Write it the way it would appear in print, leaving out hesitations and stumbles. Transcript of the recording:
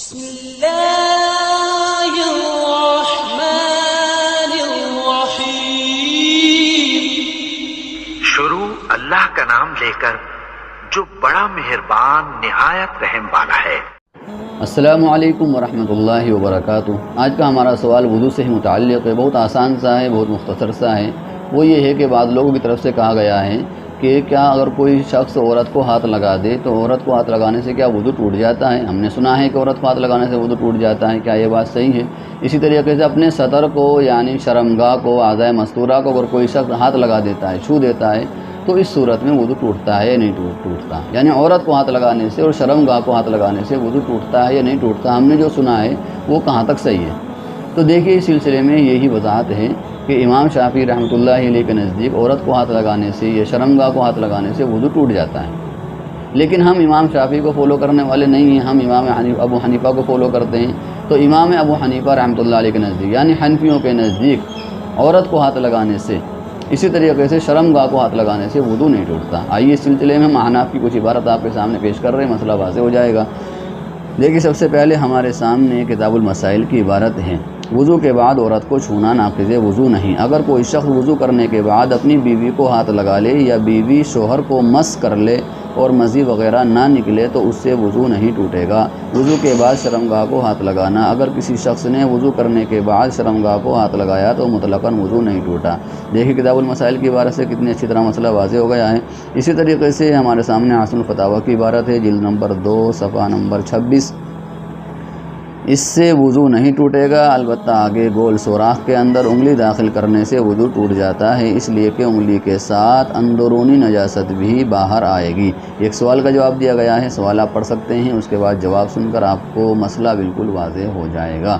بسم اللہ الرحمن الرحیم۔ شروع اللہ کا نام لے کر جو بڑا مہربان نہایت رحم والا ہے۔ السلام علیکم ورحمۃ اللہ وبرکاتہ۔ آج کا ہمارا سوال وضو سے ہی متعلق ہے، بہت آسان سا ہے، بہت مختصر سا ہے۔ وہ یہ ہے کہ بعض لوگوں کی طرف سے کہا گیا ہے کہ کیا اگر کوئی شخص عورت کو ہاتھ لگا دے تو عورت کو ہاتھ لگانے سے کیا وضو ٹوٹ جاتا ہے؟ ہم نے سنا ہے کہ عورت کو ہاتھ لگانے سے وضو ٹوٹ جاتا ہے، کیا یہ بات صحیح ہے؟ اسی طریقے سے اپنے سطر کو یعنی شرمگاہ کو، اعضائے مستورہ کو اگر کوئی شخص ہاتھ لگا دیتا ہے، چھو دیتا ہے، تو اس صورت میں وضو ٹوٹتا ہے یا نہیں ٹوٹتا؟ یعنی عورت کو ہاتھ لگانے سے اور شرمگاہ کو ہاتھ لگانے سے وضو ٹوٹتا ہے یا نہیں ٹوٹتا؟ ہم نے جو سنا ہے وہ کہاں تک صحیح ہے؟ تو دیکھیے، اس سلسلے میں یہی وضاحت ہے کہ امام شافعی رحمۃ اللہ علیہ کے نزدیک عورت کو ہاتھ لگانے سے یا شرمگاہ کو ہاتھ لگانے سے وضو ٹوٹ جاتا ہے، لیکن ہم امام شافعی کو فالو کرنے والے نہیں ہیں، ہم امام ابو حنیفہ کو فالو کرتے ہیں۔ تو امام ابو حنیفہ رحمۃ اللہ علیہ کے نزدیک یعنی حنفیوں کے نزدیک عورت کو ہاتھ لگانے سے، اسی طریقے سے شرمگاہ کو ہاتھ لگانے سے وضو نہیں ٹوٹتا۔ آئیے اس سلسلے میں ہم احناف کی کچھ عبارت آپ کے سامنے پیش کر رہے ہیں، مسئلہ واضح ہو جائے گا۔ دیکھیے، سب سے پہلے ہمارے سامنے کتاب المسائل کی عبارت ہے، وضو کے بعد عورت کو چھونا ناقض وضو نہیں۔ اگر کوئی شخص وضو کرنے کے بعد اپنی بیوی کو ہاتھ لگا لے یا بیوی شوہر کو مس کر لے اور مزی وغیرہ نہ نکلے تو اس سے وضو نہیں ٹوٹے گا۔ وضو کے بعد شرمگاہ کو ہاتھ لگانا، اگر کسی شخص نے وضو کرنے کے بعد شرمگاہ کو ہاتھ لگایا تو مطلقاً وضو نہیں ٹوٹا۔ دیکھیے، کتاب المسائل کی عبارت سے کتنی اچھی طرح مسئلہ واضح ہو گیا ہے۔ اسی طریقے سے ہمارے سامنے حاصل الفتاویٰ کی عبارت ہے، جلد نمبر 2 صفحہ نمبر 26۔ اس سے وضو نہیں ٹوٹے گا، البتہ آگے گول سوراخ کے اندر انگلی داخل کرنے سے وضو ٹوٹ جاتا ہے، اس لیے کہ انگلی کے ساتھ اندرونی نجاست بھی باہر آئے گی۔ ایک سوال کا جواب دیا گیا ہے، سوال آپ پڑھ سکتے ہیں، اس کے بعد جواب سن کر آپ کو مسئلہ بالکل واضح ہو جائے گا۔